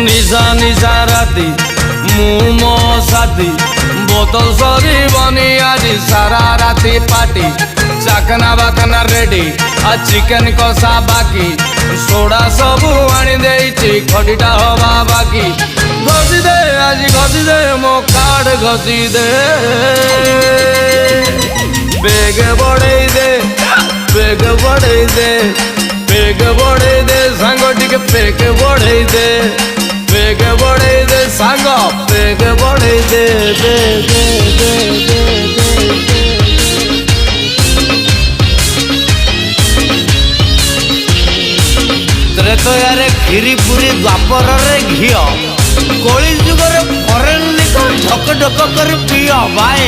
निशा निशा राती मु मो साथी बोतल सरी बनी आज सारा राती पार्टी चाकना बाकना रेडी आ चिकन कषा बाकी सोडा सबू आनी देइछि खटीटा हवा बाकी घसी दे आज घसी दे मो कार्ड घसी दे बेग बढ़ई दे बेग बढ़ई दे बेग बढ़ई दे सांग टिके बेग बढ़ई दे बेग बढ़ई दे सांग बेग बढ़ई दे दे दे दे दे तो यार खीरी पूरी द्वापर रे घियो कोली जुगर फरेन लिखो ढक ढक कर पियो भाई।